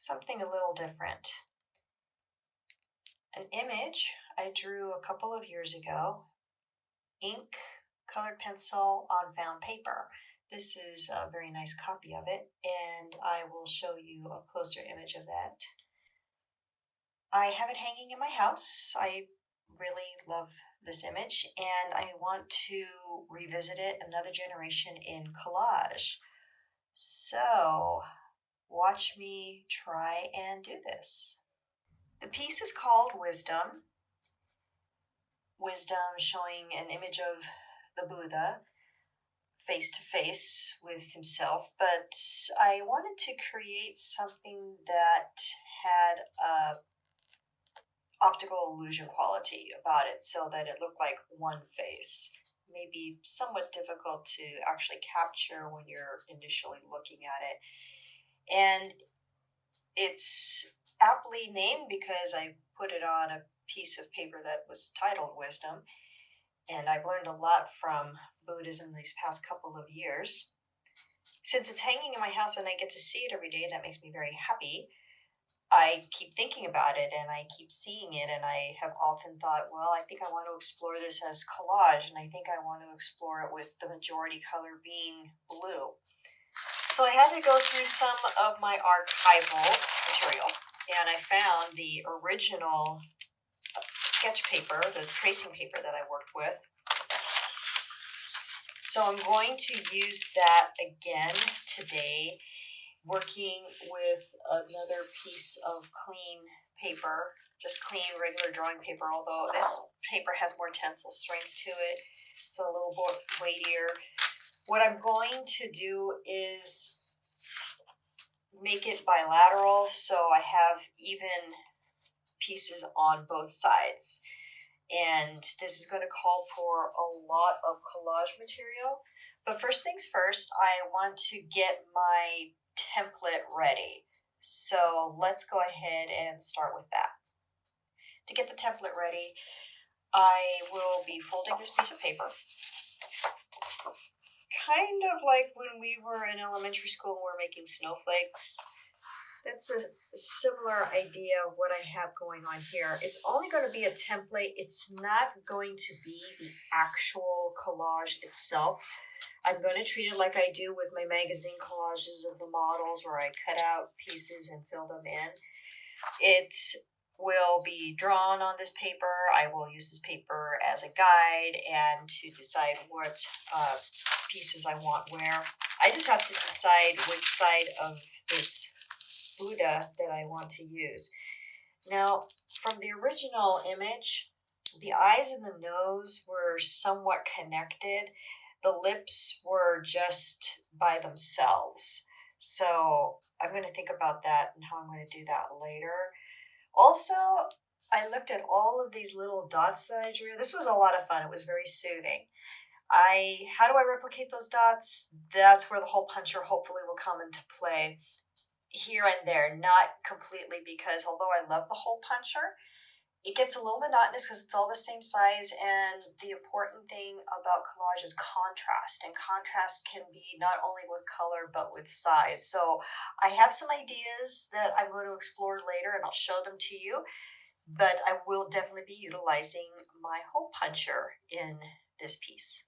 something a little different. An image I drew a couple of years ago, ink, colored pencil on found paper. This is a very nice copy of it, and I will show you a closer image of that. I have it hanging in my house. I really love this image, and I want to revisit it another generation in collage. So, watch me try and do this. The piece is called Wisdom. Wisdom showing an image of the Buddha face to face with himself, but I wanted to create something that had a optical illusion quality about it so that it looked like one face. Maybe somewhat difficult to actually capture when you're initially looking at it. And it's aptly named because I put it on a piece of paper that was titled Wisdom. And I've learned a lot from Buddhism these past couple of years. Since it's hanging in my house and I get to see it every day, that makes me very happy. I keep thinking about it and I keep seeing it, and I have often thought, well, I think I want to explore this as collage, and I think I want to explore it with the majority color being blue. So I had to go through some of my archival material, and I found the original sketch paper, the tracing paper that I worked with. So I'm going to use that again today, working with another piece of clean paper, just clean regular drawing paper, although this paper has more tensile strength to it, so a little more weightier. What I'm going to do is make it bilateral so I have even pieces on both sides. And this is going to call for a lot of collage material. But first things first, I want to get my template ready. So let's go ahead and start with that. To get the template ready, I will be folding this piece of paper. Kind of like when we were in elementary school and we were making snowflakes. That's a similar idea of what I have going on here. It's only going to be a template. It's not going to be the actual collage itself. I'm going to treat it like I do with my magazine collages of the models, where I cut out pieces and fill them in. It will be drawn on this paper. I will use this paper as a guide and to decide what pieces I want where. I just have to decide which side of this Buddha that I want to use. Now, from the original image, the eyes and the nose were somewhat connected. The lips were just by themselves. So I'm going to think about that and how I'm going to do that later. Also, I looked at all of these little dots that I drew. This was a lot of fun. It was very soothing. How do I replicate those dots? That's where the hole puncher hopefully will come into play. Here and there, not completely, because although I love the hole puncher, it gets a little monotonous because it's all the same size, and the important thing about collage is contrast, and contrast can be not only with color but with size. So I have some ideas that I'm going to explore later and I'll show them to you, but I will definitely be utilizing my hole puncher in this piece.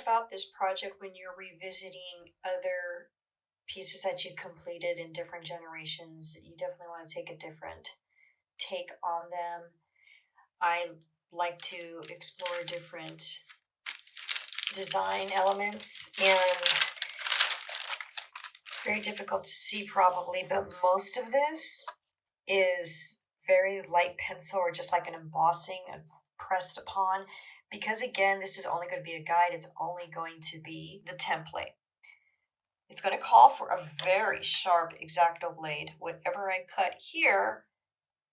About this project, when you're revisiting other pieces that you've completed in different generations, you definitely want to take a different take on them. I like to explore different design elements, and it's very difficult to see probably, but most of this is very light pencil or just like an embossing and pressed upon. Because again, this is only going to be a guide, it's only going to be the template. It's going to call for a very sharp X-Acto blade. Whatever I cut here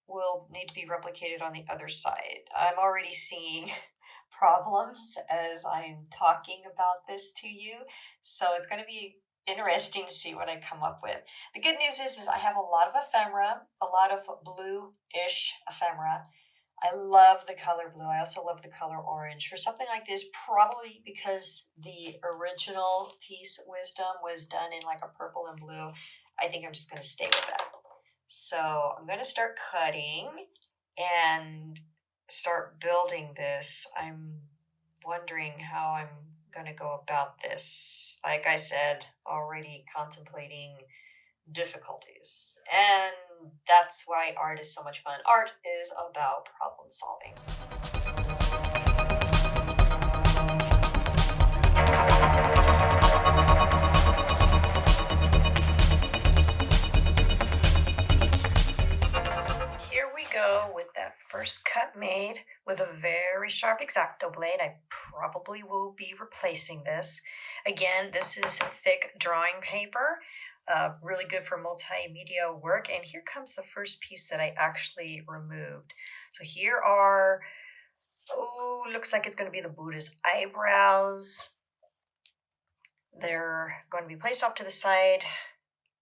will need to be replicated on the other side. I'm already seeing problems as I'm talking about this to you, so it's going to be interesting to see what I come up with. The good news is I have a lot of ephemera, a lot of blue-ish ephemera. I love the color blue. I also love the color orange. For something like this, probably because the original piece Wisdom was done in like a purple and blue, I think I'm just going to stay with that. So I'm going to start cutting and start building this. I'm wondering how I'm going to go about this. Like I said, already contemplating difficulties. And that's why art is so much fun. Art is about problem solving. Here we go with that first cut made with a very sharp X-Acto blade. I probably will be replacing this. Again, this is thick drawing paper. Really good for multimedia work. And here comes the first piece that I actually removed. So here are, looks like it's going to be the Buddha's eyebrows. They're going to be placed off to the side.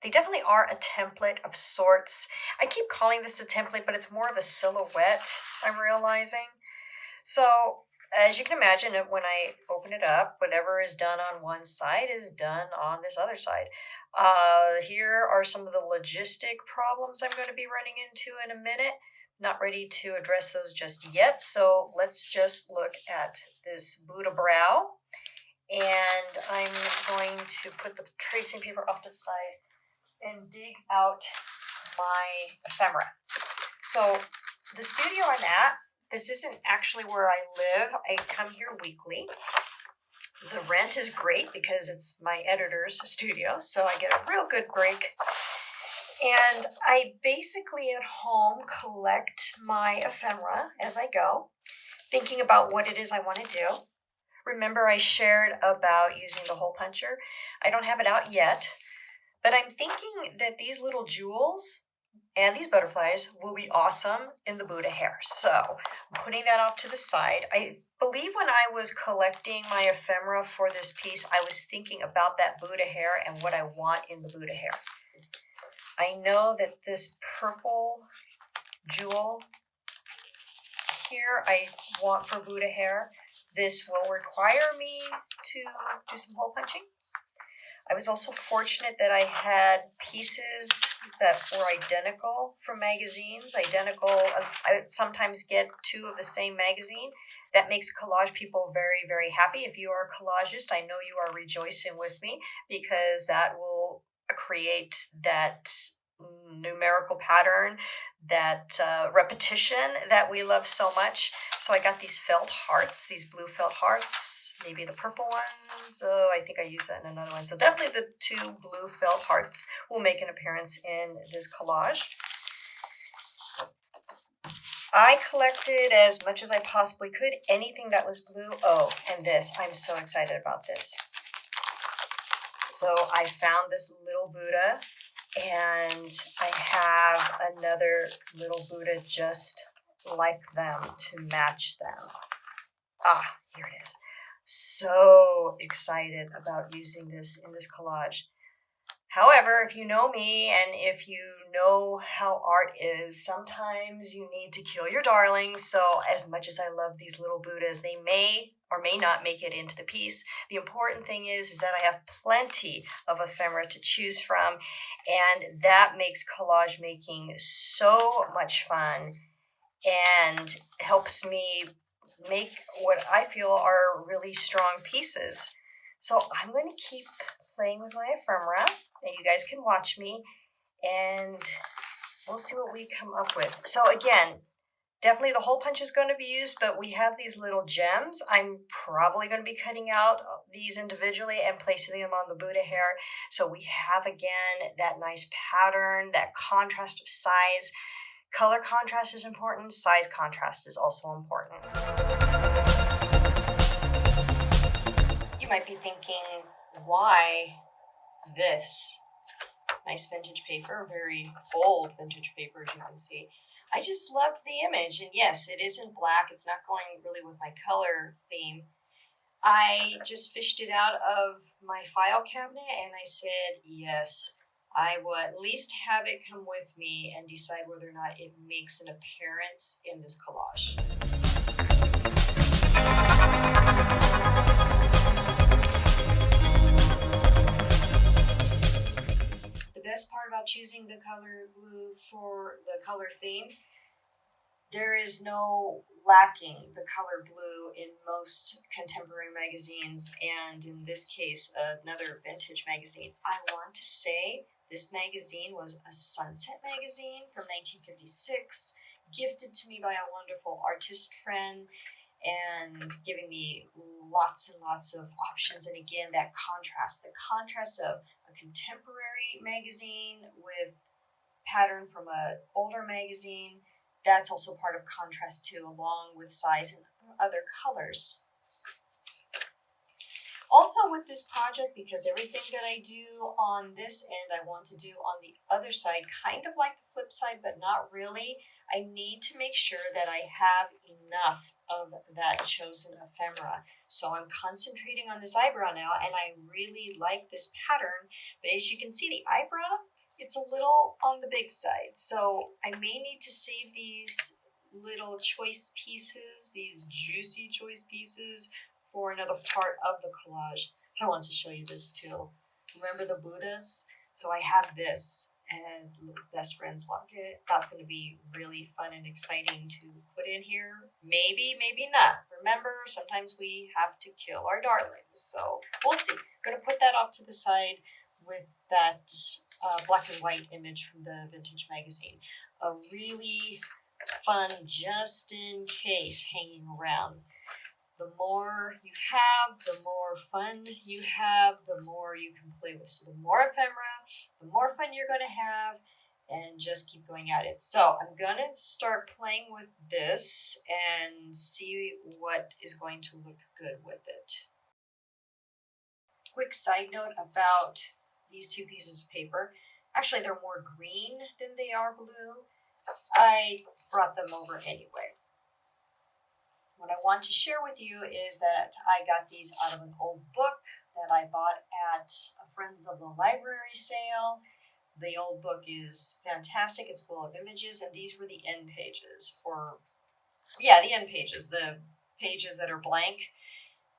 They definitely are a template of sorts. I keep calling this a template, but it's more of a silhouette, I'm realizing. So as you can imagine, when I open it up, whatever is done on one side is done on this other side. Here are some of the logistic problems I'm going to be running into in a minute. Not ready to address those just yet, so let's just look at this Buddha brow. And I'm going to put the tracing paper off to the side and dig out my ephemera. So the studio I'm at, this isn't actually where I live. I come here weekly. The rent is great because it's my editor's studio, so I get a real good break. And I basically at home collect my ephemera as I go, thinking about what it is I want to do. Remember I shared about using the hole puncher? I don't have it out yet, but I'm thinking that these little jewels and these butterflies will be awesome in the Buddha hair. So I'm putting that off to the side. I believe when I was collecting my ephemera for this piece, I was thinking about that Buddha hair and what I want in the Buddha hair. I know that this purple jewel here I want for Buddha hair. This will require me to do some hole punching. I was also fortunate that I had pieces that were identical from magazines. I sometimes get two of the same magazine. That makes collage people very, very happy. If you are a collagist, I know you are rejoicing with me because that will create that numerical pattern, that repetition that we love so much. So I got these felt hearts, these blue felt hearts, maybe the purple ones. Oh, I think I used that in another one. So definitely the two blue felt hearts will make an appearance in this collage. I collected as much as I possibly could, anything that was blue. Oh, and this, I'm so excited about this. So I found this little Buddha, and I have another little Buddha just like them to match them. Ah, here it is. So excited about using this in this collage. However, if you know me and if you know how art is, sometimes you need to kill your darlings. So as much as I love these little Buddhas, they may or may not make it into the piece. The important thing is that I have plenty of ephemera to choose from, and that makes collage making so much fun and helps me make what I feel are really strong pieces. So I'm going to keep playing with my ephemera, and you guys can watch me, and we'll see what we come up with. So again, definitely the hole punch is going to be used, but we have these little gems. I'm probably going to be cutting out these individually and placing them on the Buddha hair. So we have, again, that nice pattern, that contrast of size. Color contrast is important. Size contrast is also important. You might be thinking, why this? Nice vintage paper, very old vintage paper, as you can see. I just loved the image, and yes, it is in black. It's not going really with my color theme, I just fished it out of my file cabinet and I said, yes, I will at least have it come with me and decide whether or not it makes an appearance in this collage. The best part about choosing the color blue for the color theme, there is no lacking the color blue in most contemporary magazines, and in this case, another vintage magazine. I want to say this magazine was a Sunset magazine from 1956, gifted to me by a wonderful artist friend, and giving me lots and lots of options. And again, that contrast, the contrast of a contemporary magazine with pattern from an older magazine, that's also part of contrast too, along with size and other colors. Also with this project, because everything that I do on this end, I want to do on the other side, kind of like the flip side, but not really. I need to make sure that I have enough of that chosen ephemera. So I'm concentrating on this eyebrow now, and I really like this pattern. But as you can see, the eyebrow, it's a little on the big side. So I may need to save these little choice pieces, these juicy choice pieces, for another part of the collage. I want to show you this too. Remember the Buddhas? So I have this and best friends locket. That's going to be really fun and exciting to put in here. Maybe, maybe not. Remember, sometimes we have to kill our darlings. So we'll see. I'm going to put that off to the side with that black and white image from the vintage magazine. A really fun just in case hanging around. The more you have, the more fun you have, the more you can play with. So the more ephemera, the more fun you're going to have, and just keep going at it. So I'm going to start playing with this and see what is going to look good with it. Quick side note about these two pieces of paper. Actually, they're more green than they are blue. I brought them over anyway. What I want to share with you is that I got these out of an old book that I bought at a Friends of the Library sale. The old book is fantastic. It's full of images, and these were the end pages the end pages, the pages that are blank.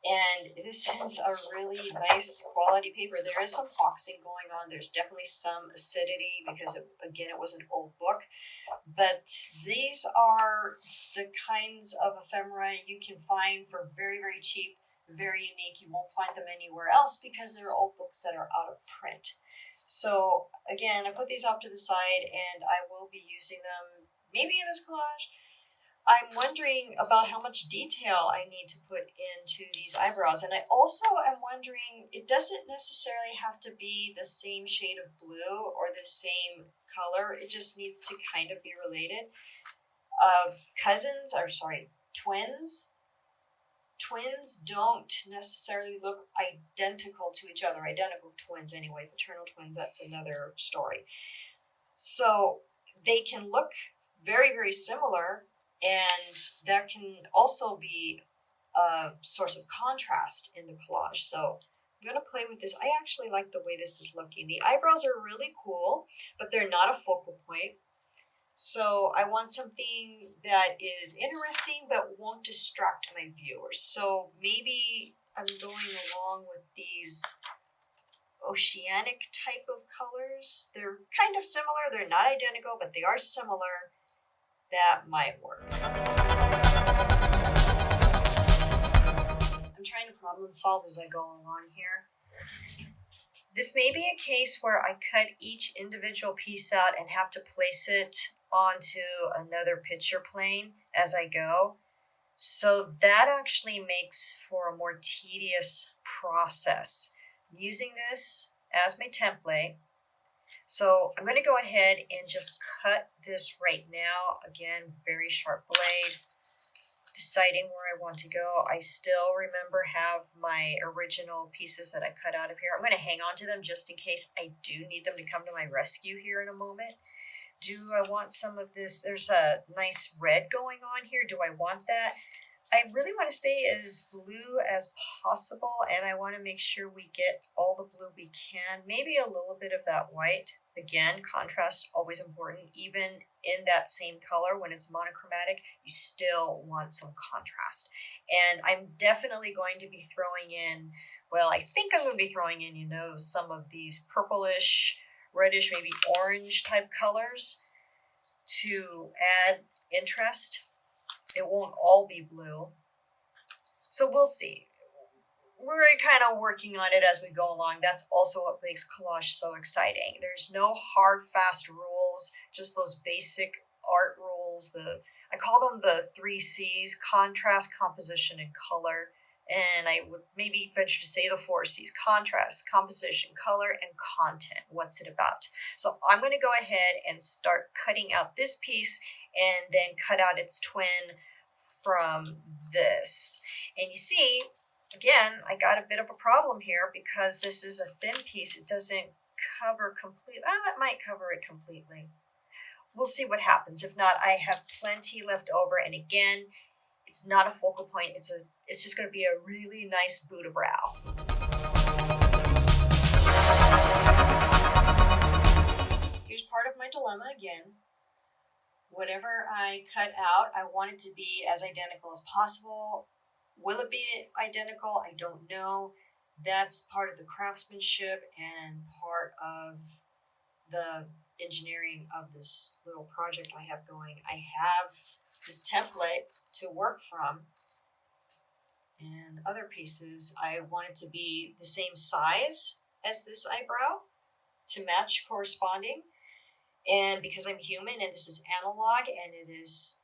And this is a really nice quality paper. There is some foxing going on. There's definitely some acidity because, it was an old book. But these are the kinds of ephemera you can find for very, very cheap, very unique. You won't find them anywhere else because they're old books that are out of print. So again, I put these off to the side and I will be using them maybe in this collage. I'm wondering about how much detail I need to put into these eyebrows. And I also am wondering, it doesn't necessarily have to be the same shade of blue or the same color. It just needs to kind of be related. Twins don't necessarily look identical to each other. Identical twins anyway, fraternal twins, that's another story. So they can look very, very similar, and that can also be a source of contrast in the collage. So I'm going to play with this. I actually like the way this is looking. The eyebrows are really cool, but they're not a focal point. So I want something that is interesting but won't distract my viewers. So maybe I'm going along with these oceanic type of colors. They're kind of similar. They're not identical, but they are similar. That might work. I'm trying to problem solve as I go along here. This may be a case where I cut each individual piece out and have to place it onto another picture plane as I go. So that actually makes for a more tedious process. I'm using this as my template. So I'm going to go ahead and just cut this right now. Again, very sharp blade. Deciding where I want to go. I still have my original pieces that I cut out of here. I'm going to hang on to them just in case I do need them to come to my rescue here in a moment. Do I want some of this? There's a nice red going on here. Do I want that? I really want to stay as blue as possible, and I want to make sure we get all the blue we can. Maybe a little bit of that white. Again, contrast always important. Even in that same color, when it's monochromatic, you still want some contrast. And I'm definitely going to be throwing in, well, I think I'm going to be throwing in, some of these purplish, reddish, maybe orange type colors to add interest. It won't all be blue. So we'll see. We're kind of working on it as we go along. That's also what makes collage so exciting. There's no hard, fast rules, just those basic art rules. I call them the 3 C's: contrast, composition, and color. And I would maybe venture to say the 4 C's: contrast, composition, color, and content. What's it about? So I'm going to go ahead and start cutting out this piece and then cut out its twin from this. And you see, again, I got a bit of a problem here because this is a thin piece. It doesn't cover completely. It might cover it completely. We'll see what happens. If not, I have plenty left over. And again, it's not a focal point. It's just going to be a really nice Buddha brow. Here's part of my dilemma again. Whatever I cut out, I want it to be as identical as possible. Will it be identical? I don't know. That's part of the craftsmanship and part of the engineering of this little project I have going. I have this template to work from, and other pieces I want it to be the same size as this eyebrow to match corresponding. And because I'm human and this is analog and it is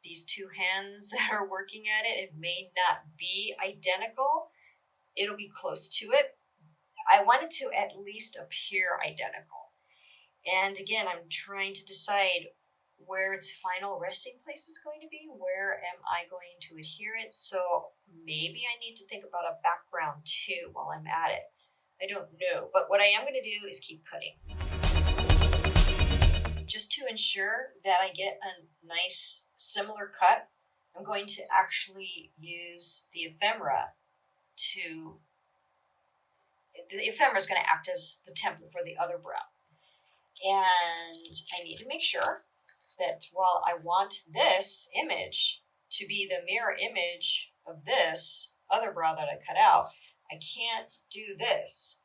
these two hands that are working at it, it may not be identical. It'll be close to it. I want it to at least appear identical. And again, I'm trying to decide where its final resting place is going to be. Where am I going to adhere it? So maybe I need to think about a background too while I'm at it. I don't know. But what I am going to do is keep cutting. Just to ensure that I get a nice similar cut, I'm going to actually use the ephemera the ephemera is going to act as the template for the other brow. And I need to make sure that while I want this image to be the mirror image of this other brow that I cut out, I can't do this.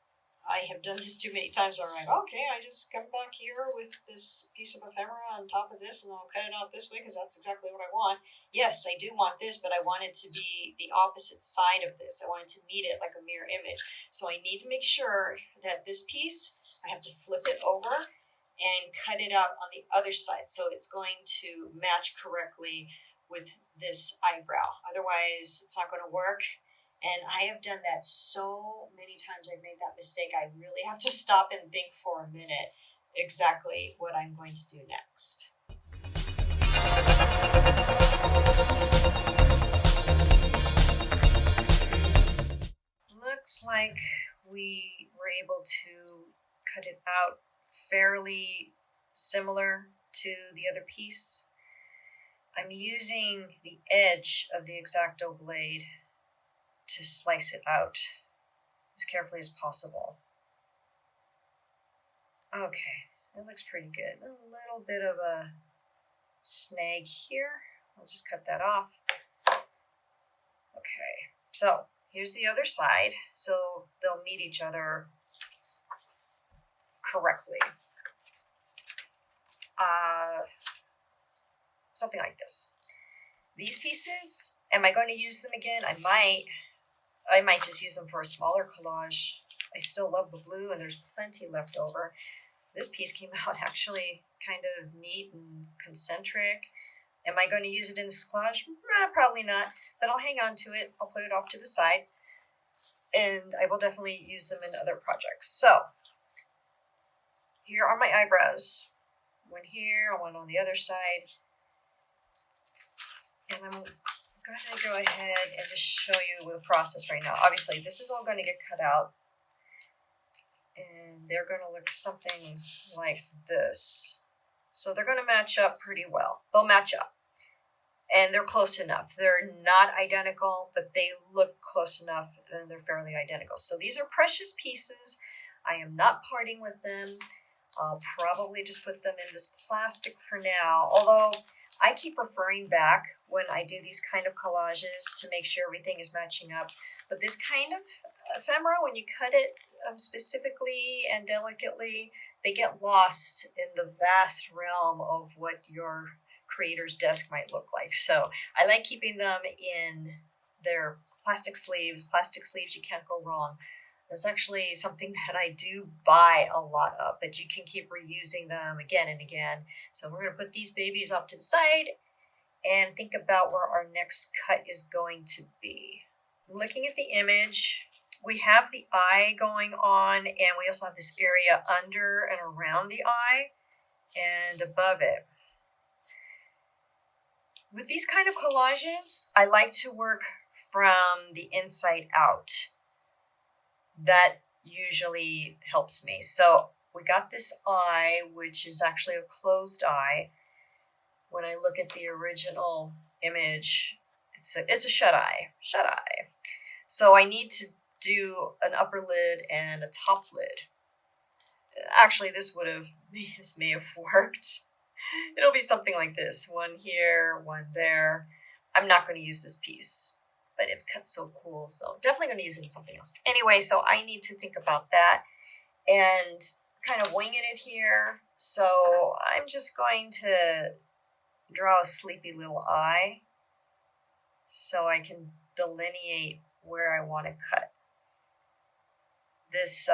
I have done this too many times where I'm like, okay, I just come back here with this piece of ephemera on top of this and I'll cut it out this way because that's exactly what I want. Yes, I do want this, but I want it to be the opposite side of this. I want it to meet it like a mirror image. So I need to make sure that this piece, I have to flip it over and cut it out on the other side so it's going to match correctly with this eyebrow. Otherwise, it's not going to work. And I have done that so many times. I've made that mistake. I really have to stop and think for a minute exactly what I'm going to do next. Looks like we were able to cut it out fairly similar to the other piece. I'm using the edge of the X-Acto blade to slice it out as carefully as possible. Okay, that looks pretty good. A little bit of a snag here. I'll just cut that off. Okay, so here's the other side. So they'll meet each other correctly. Something like this. These pieces, am I going to use them again? I might just use them for a smaller collage. I still love the blue and there's plenty left over. This piece came out actually kind of neat and concentric. Am I going to use it in this collage? Probably not, but I'll hang on to it. I'll put it off to the side and I will definitely use them in other projects. So here are my eyebrows. One here, one on the other side. And I'm going to go ahead and just show you the process right now. Obviously, this is all going to get cut out. And they're going to look something like this. So they're going to match up pretty well. They'll match up. and they're close enough. They're not identical, but they look close enough and they're fairly identical. So these are precious pieces. I am not parting with them. I'll probably just put them in this plastic for now, although I keep referring back when I do these kind of collages to make sure everything is matching up. But this kind of ephemera, when you cut it specifically and delicately, they get lost in the vast realm of what your creator's desk might look like. So I like keeping them in their plastic sleeves. Plastic sleeves, you can't go wrong. That's actually something that I do buy a lot of, but you can keep reusing them again and again. So we're going to put these babies off to the side and think about where our next cut is going to be. Looking at the image, we have the eye going on, and we also have this area under and around the eye and above it. With these kind of collages, I like to work from the inside out. That usually helps me. So we got this eye, which is actually a closed eye. When I look at the original image, it's a shut eye. So I need to do an upper lid and a top lid. Actually, this may have worked. It'll be something like this. One here, one there. I'm not going to use this piece, but it's cut so cool. So definitely going to use it in something else. Anyway, so I need to think about that and kind of winging it here. So I'm just going to draw a sleepy little eye so I can delineate where I want to cut. This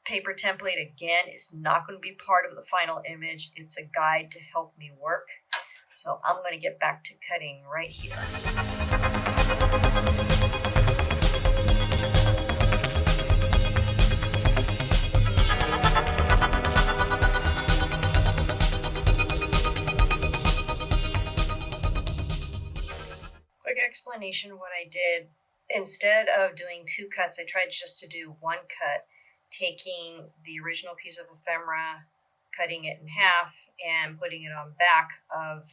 paper template, again, is not going to be part of the final image. It's a guide to help me work. So I'm going to get back to cutting right here. Quick explanation of what I did. Instead of doing two cuts, I tried just to do one cut, taking the original piece of ephemera, cutting it in half, and putting it on back of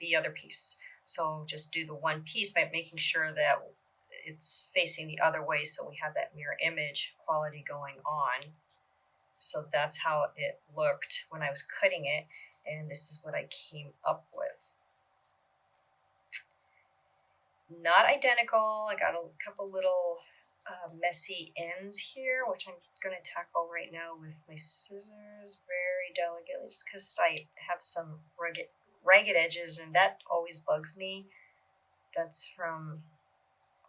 the other piece. So just do the one piece by making sure that it's facing the other way so we have that mirror image quality going on. So that's how it looked when I was cutting it, and this is what I came up with. Not identical. I got a couple little messy ends here, which I'm going to tackle right now with my scissors very delicately, just because I have some ragged edges, and that always bugs me. That's from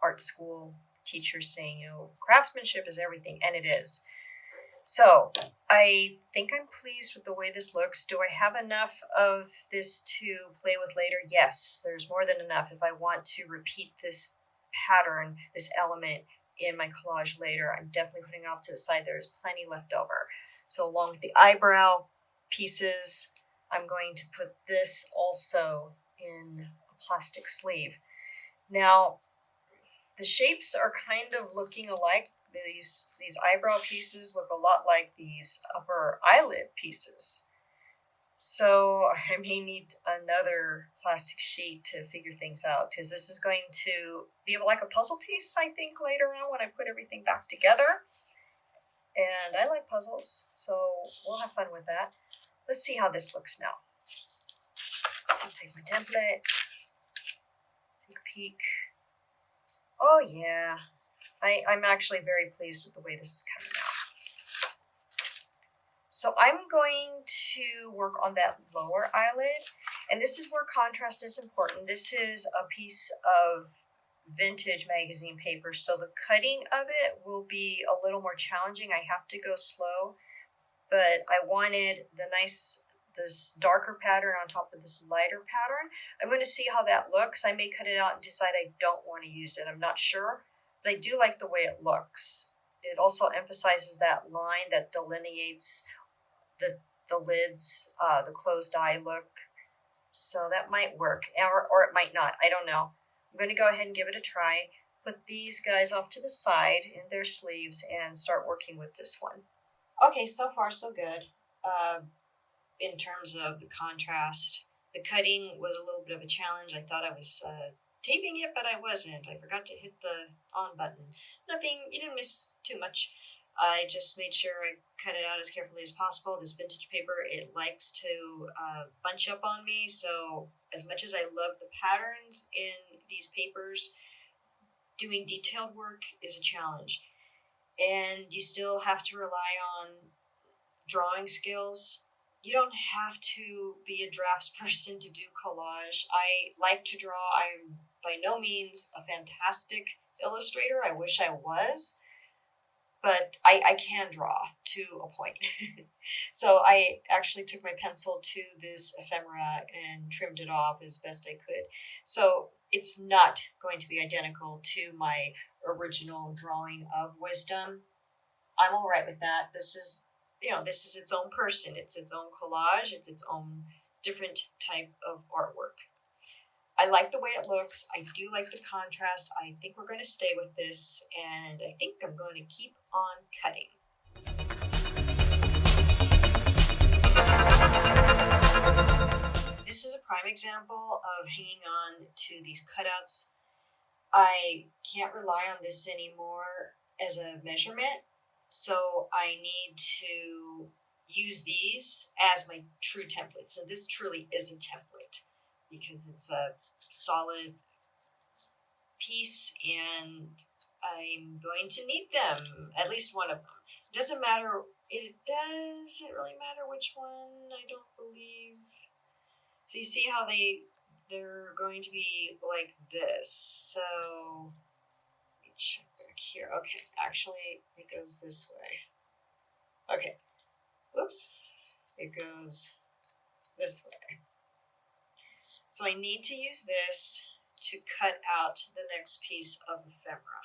art school teachers saying, you know, craftsmanship is everything, and it is. So I think I'm pleased with the way this looks. Do I have enough of this to play with later? Yes, there's more than enough. If I want to repeat this pattern, this element in my collage later, I'm definitely putting it off to the side. There's plenty left over. So along with the eyebrow pieces, I'm going to put this also in a plastic sleeve. Now, the shapes are kind of looking alike. These eyebrow pieces look a lot like these upper eyelid pieces. So I may need another plastic sheet to figure things out, because this is going to be like a puzzle piece, I think, later on when I put everything back together. And I like puzzles, so we'll have fun with that. Let's see how this looks now. I'll take my template, take a peek. Oh yeah, I'm actually very pleased with the way this is coming out. So I'm going to work on that lower eyelid, and this is where contrast is important. This is a piece of vintage magazine paper, so the cutting of it will be a little more challenging. I have to go slow, but I wanted this darker pattern on top of this lighter pattern. I'm going to see how that looks. I may cut it out and decide I don't want to use it. I'm not sure, but I do like the way it looks. It also emphasizes that line that delineates the lids, the closed eye look. So that might work, or it might not. I don't know. I'm going to go ahead and give it a try. Put these guys off to the side in their sleeves and start working with this one. Okay, so far so good. In terms of the contrast, The cutting was a little bit of a challenge. I thought I was taping it, but I wasn't. I forgot to hit the on button. Nothing, you didn't miss too much. I just made sure I cut it out as carefully as possible. This vintage paper, it likes to bunch up on me, so as much as I love the patterns in these papers, doing detailed work is a challenge. And you still have to rely on drawing skills. You don't have to be a drafts person to do collage. I like to draw. I'm by no means a fantastic illustrator. I wish I was, but I can draw to a point. So I actually took my pencil to this ephemera and trimmed it off as best I could. So it's not going to be identical to my original drawing of Wisdom. I'm all right with that. This is, this is its own person. It's its own collage. It's its own different type of artwork. I like the way it looks. I do like the contrast. I think we're going to stay with this, and I think I'm going to keep on cutting. This is a prime example of hanging on to these cutouts. I can't rely on this anymore as a measurement, so I need to use these as my true template. So this truly is a template because it's a solid piece and I'm going to need them, at least one of them. It doesn't matter, does it really matter which one? I don't believe. So you see how they're going to be like this. So let me check back here. Okay, actually it goes this way. Okay, whoops, it goes this way. So I need to use this to cut out the next piece of ephemera.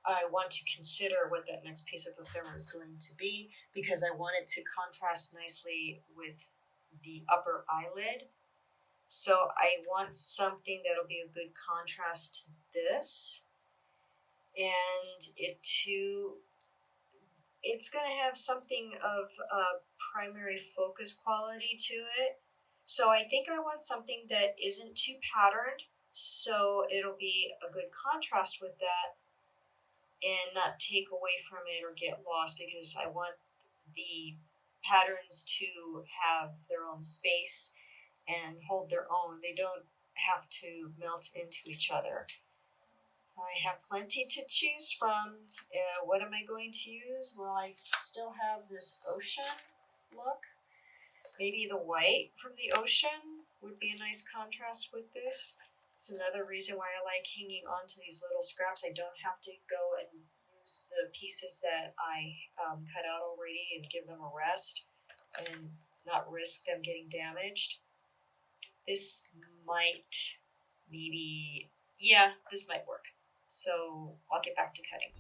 I want to consider what that next piece of ephemera is going to be because I want it to contrast nicely with the upper eyelid. So I want something that'll be a good contrast to this, and it's going to have something of a primary focus quality to it. So I think I want something that isn't too patterned, so it'll be a good contrast with that and not take away from it or get lost, because I want the patterns to have their own space and hold their own. They don't have to melt into each other. I have plenty to choose from. What am I going to use? Well, I still have this ocean look. Maybe the white from the ocean would be a nice contrast with this. It's another reason why I like hanging on to these little scraps. I don't have to go and use the pieces that I cut out already and give them a rest and not risk them getting damaged. This might this might work. So I'll get back to cutting.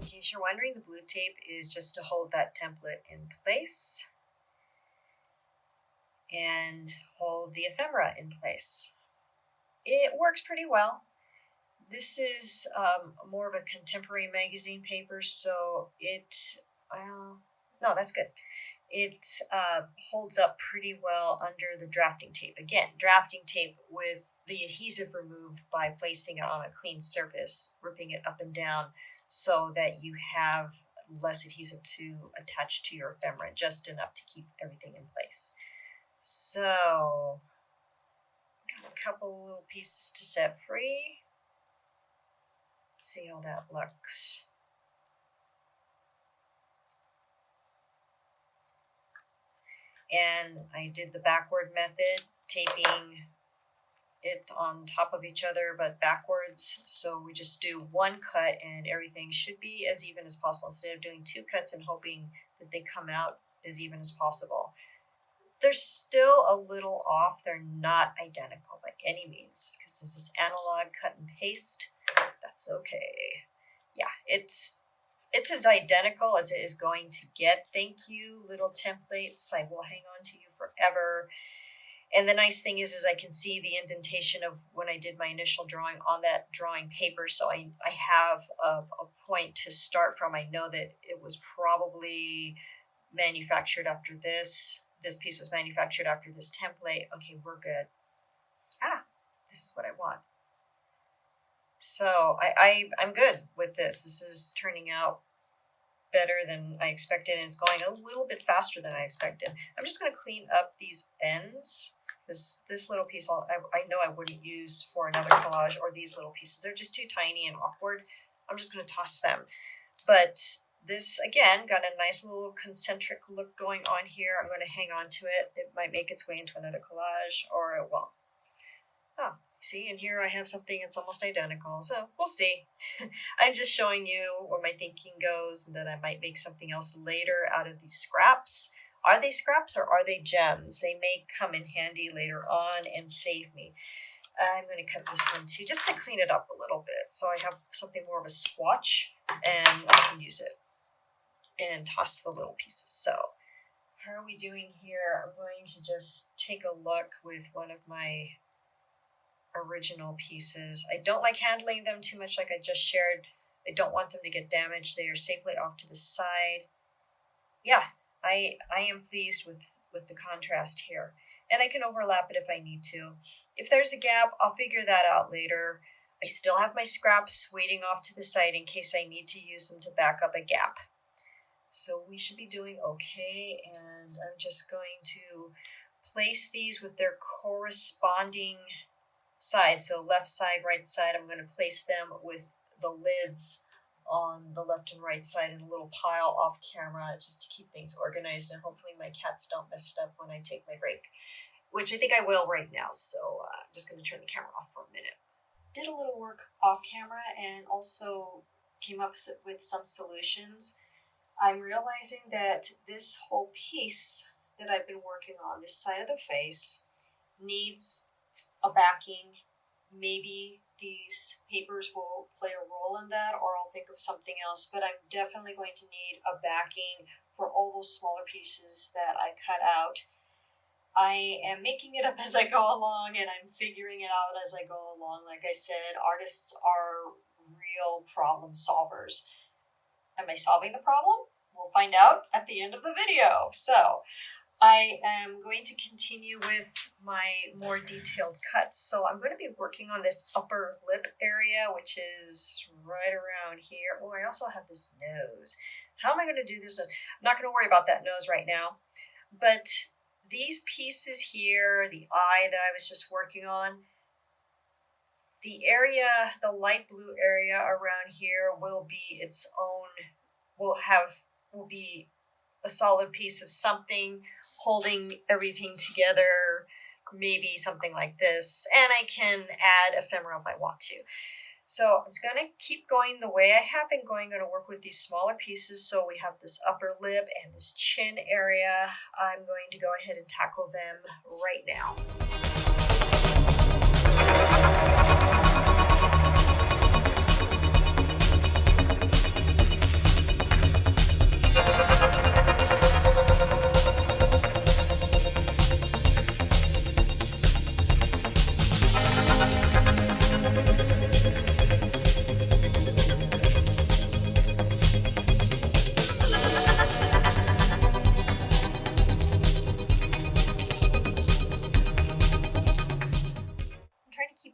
In case you're wondering, the blue tape is just to hold that template in place and hold the ephemera in place. It works pretty well. This is more of a contemporary magazine paper, so no, that's good. It holds up pretty well under the drafting tape. Again, drafting tape with the adhesive removed by placing it on a clean surface, ripping it up and down so that you have less adhesive to attach to your ephemera, just enough to keep everything in place. So, got a couple little pieces to set free. See how that looks. And I did the backward method, taping it on top of each other but backwards. So we just do one cut and everything should be as even as possible instead of doing two cuts and hoping that they come out as even as possible. They're still a little off. They're not identical by any means because this is analog cut and paste. That's okay. Yeah, it's as identical as it is going to get. Thank you, little templates. I will hang on to you forever. And the nice thing is I can see the indentation of when I did my initial drawing on that drawing paper. So I have a point to start from. I know that it was probably manufactured after this. This piece was manufactured after this template. Okay, we're good. This is what I want. So I'm good with this. This is turning out better than I expected, and it's going a little bit faster than I expected. I'm just going to clean up these ends. This little piece I know I wouldn't use for another collage, or these little pieces. They're just too tiny and awkward. I'm just going to toss them. But this, again, got a nice little concentric look going on here. I'm going to hang on to it. It might make its way into another collage, or it won't. Oh, see, and here I have something that's almost identical, so we'll see. I'm just showing you where my thinking goes, and that I might make something else later out of these scraps. Are they scraps or are they gems? They may come in handy later on and save me. I'm going to cut this one too, just to clean it up a little bit, so I have something more of a swatch, and I can use it and toss the little pieces. So how are we doing here? I'm going to just take a look with one of my original pieces. I don't like handling them too much, like I just shared. I don't want them to get damaged. They are safely off to the side. Yeah, I am pleased with the contrast here. And I can overlap it if I need to. If there's a gap, I'll figure that out later. I still have my scraps waiting off to the side in case I need to use them to back up a gap. So we should be doing okay, and I'm just going to place these with their corresponding side. So left side, right side, I'm going to place them with the lids on the left and right side in a little pile off camera, just to keep things organized, and hopefully my cats don't mess it up when I take my break, which I think I will right now. So I'm just going to turn the camera off for a minute. Did a little work off camera and also came up with some solutions. I'm realizing that this whole piece that I've been working on, this side of the face, needs a backing. Maybe these papers will play a role in that, or I'll think of something else, but I'm definitely going to need a backing for all those smaller pieces that I cut out. I am making it up as I go along, and I'm figuring it out as I go along. Like I said, artists are real problem solvers. Am I solving the problem? We'll find out at the end of the video. So I am going to continue with my more detailed cuts. So I'm going to be working on this upper lip area, which is right around here. Oh, I also have this nose. How am I going to do this nose? I'm not going to worry about that nose right now. But these pieces here, the eye that I was just working on, the area, the light blue area around here will be its own, will be a solid piece of something holding everything together, maybe something like this, and I can add ephemera if I want to. So I'm just going to keep going the way I have been going. I'm going to work with these smaller pieces. So we have this upper lip and this chin area. I'm going to go ahead and tackle them right now.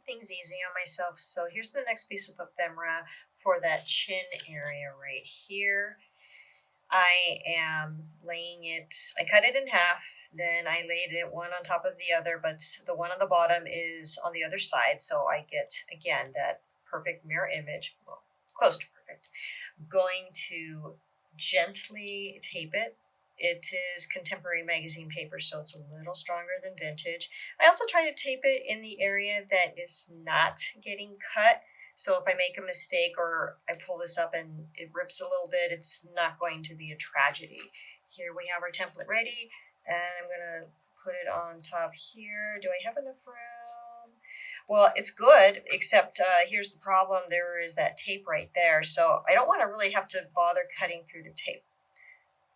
Things easy on myself. So here's the next piece of ephemera for that chin area right here. I am laying it, I cut it in half, then I laid it one on top of the other, but the one on the bottom is on the other side, so I get, again, that perfect mirror image, well, close to perfect. I'm going to gently tape it. It is contemporary magazine paper, so it's a little stronger than vintage. I also try to tape it in the area that is not getting cut. So if I make a mistake or I pull this up and it rips a little bit, it's not going to be a tragedy. Here we have our template ready, and I'm going to put it on top here. Do I have enough room? Well, it's good, except here's the problem. There is that tape right there, so I don't want to really have to bother cutting through the tape.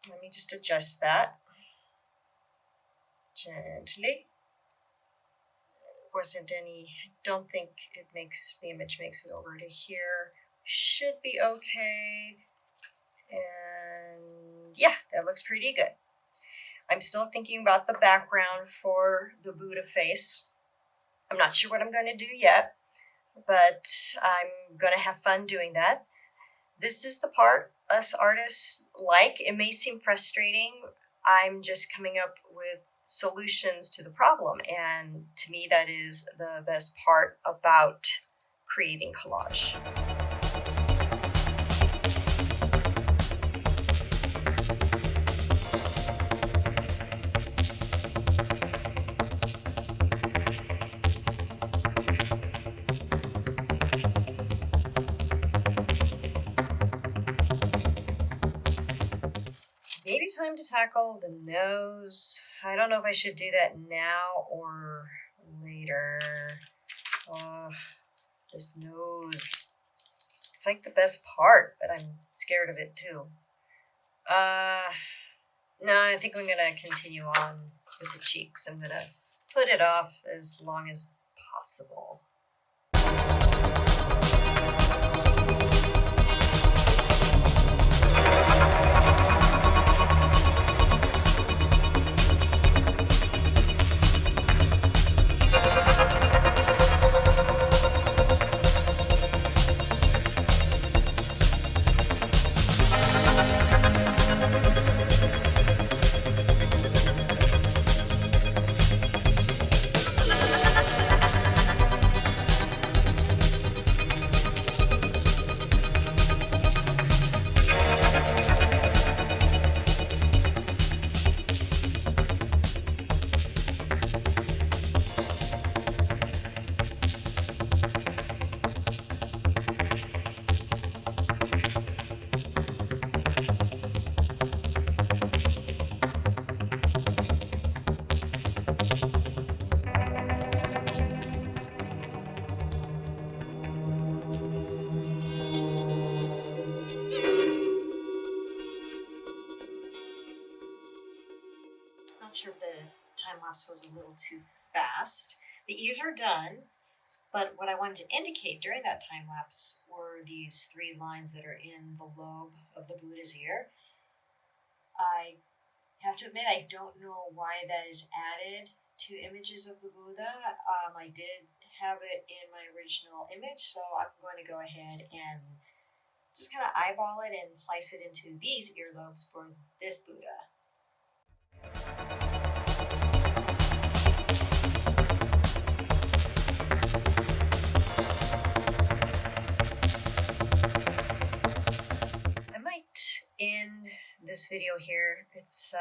Let me just adjust that gently. wasn't any, I don't think it makes, the image makes it over to here. Should be okay. And yeah, that looks pretty good. I'm still thinking about the background for the Buddha face. I'm not sure what I'm going to do yet, but I'm going to have fun doing that. This is the part us artists like. It may seem frustrating. I'm just coming up with solutions to the problem. And to me, that is the best part about creating collage. Maybe time to tackle the nose. I don't know if I should do that now or later. This nose. It's like the best part, but I'm scared of it too. No, I think I'm gonna continue on with the cheeks. I'm gonna put it off as long as possible. Not sure if the time lapse was a little too fast. The ears are done, but what I wanted to indicate during that time lapse were these 3 lines that are in the lobe of the Buddha's ear. I have to admit, I don't know why that is added to images of the Buddha. I did have it in my original image, so I'm going to go ahead and just kind of eyeball it and slice it into these earlobes for this Buddha. I might end this video here. It's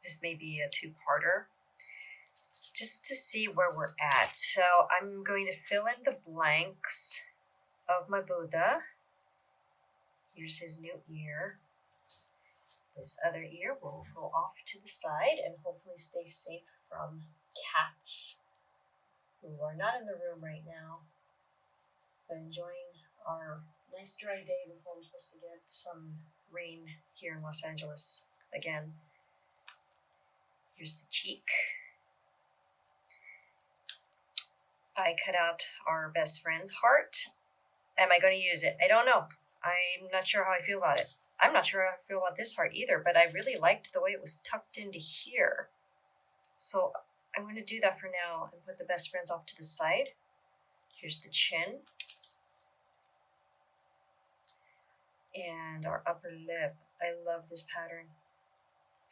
this may be a 2-parter, just to see where we're at. So I'm going to fill in the blanks of my Buddha. Here's his new ear. This other ear will go off to the side and hopefully stay safe from cats who are not in the room right now, but enjoying our nice dry day before we're supposed to get some rain here in Los Angeles again. Here's the cheek. I cut out our best friend's heart. Am I going to use it? I don't know. I'm not sure how I feel about it. I'm not sure how I feel about this heart either, but I really liked the way it was tucked into here. So I'm going to do that for now and put the best friends off to the side. Here's the chin. And our upper lip. I love this pattern.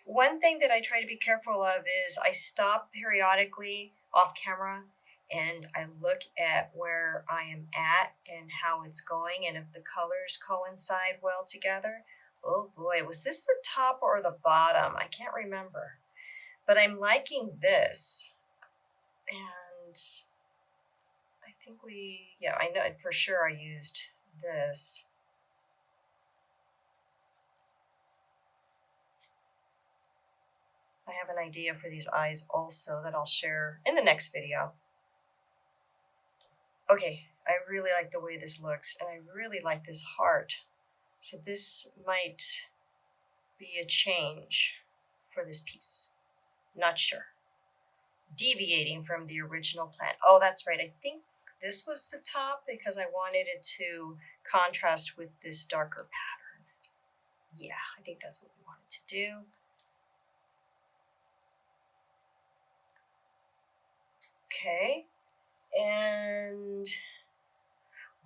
One thing that I try to be careful of is I stop periodically off camera and I look at where I am at and how it's going and if the colors coincide well together. Oh boy, was this the top or the bottom? I can't remember. But I'm liking this. And I think I know for sure I used this. I have an idea for these eyes also that I'll share in the next video. Okay, I really like the way this looks, and I really like this heart. So this might be a change for this piece. Not sure. deviating from the original plan. Oh, that's right. I think this was the top because I wanted it to contrast with this darker pattern. Yeah, I think that's what we wanted to do. Okay, and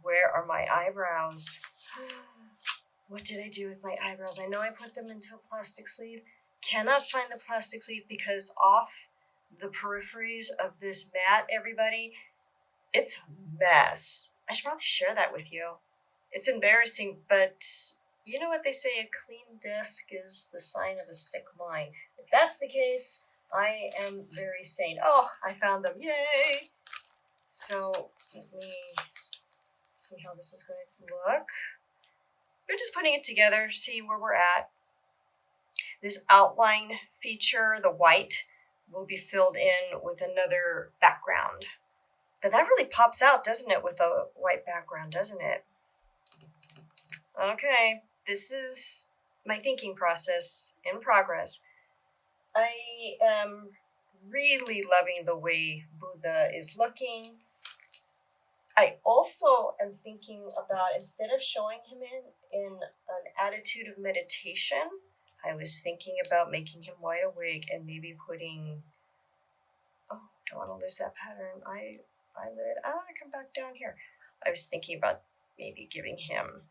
where are my eyebrows? What did I do with my eyebrows? I know I put them into a plastic sleeve. Cannot find the plastic sleeve because off the peripheries of this mat, everybody, it's a mess. I should probably share that with you. It's embarrassing, but you know what they say, a clean desk is the sign of a sick mind. If that's the case, I am very sane. Oh, I found them, yay! So let me see how this is going to look. We're just putting it together, see where we're at. This outline feature, the white, will be filled in with another background. But that really pops out, doesn't it, with a white background, doesn't it? Okay, this is my thinking process in progress. I am really loving the way Buddha is looking. I also am thinking about, instead of showing him in an attitude of meditation, I was thinking about making him wide awake and maybe putting, oh, don't want to lose that pattern, eyelid, come back down here. I was thinking about maybe giving him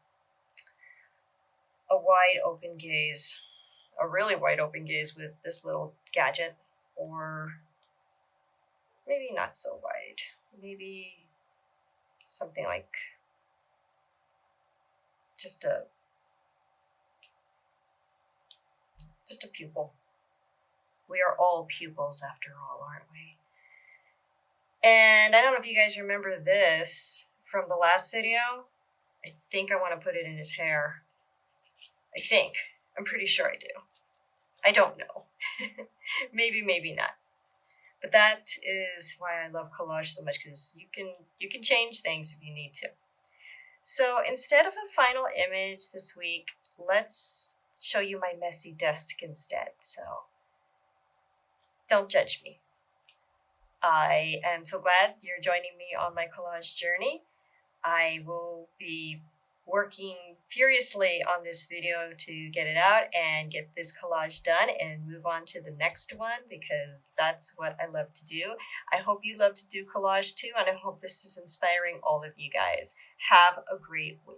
a wide open gaze, a really wide open gaze with this little gadget, or maybe not so wide, maybe something like just a pupil. We are all pupils after all, aren't we? And I don't know if you guys remember this from the last video. I think I want to put it in his hair. I think. I'm pretty sure I do. I don't know. Maybe, maybe not. But that is why I love collage so much, because you can change things if you need to. So instead of a final image this week, let's show you my messy desk instead. So don't judge me. I am so glad you're joining me on my collage journey. I will be working furiously on this video to get it out and get this collage done and move on to the next one, because that's what I love to do. I hope you love to do collage too, and I hope this is inspiring all of you guys. Have a great week.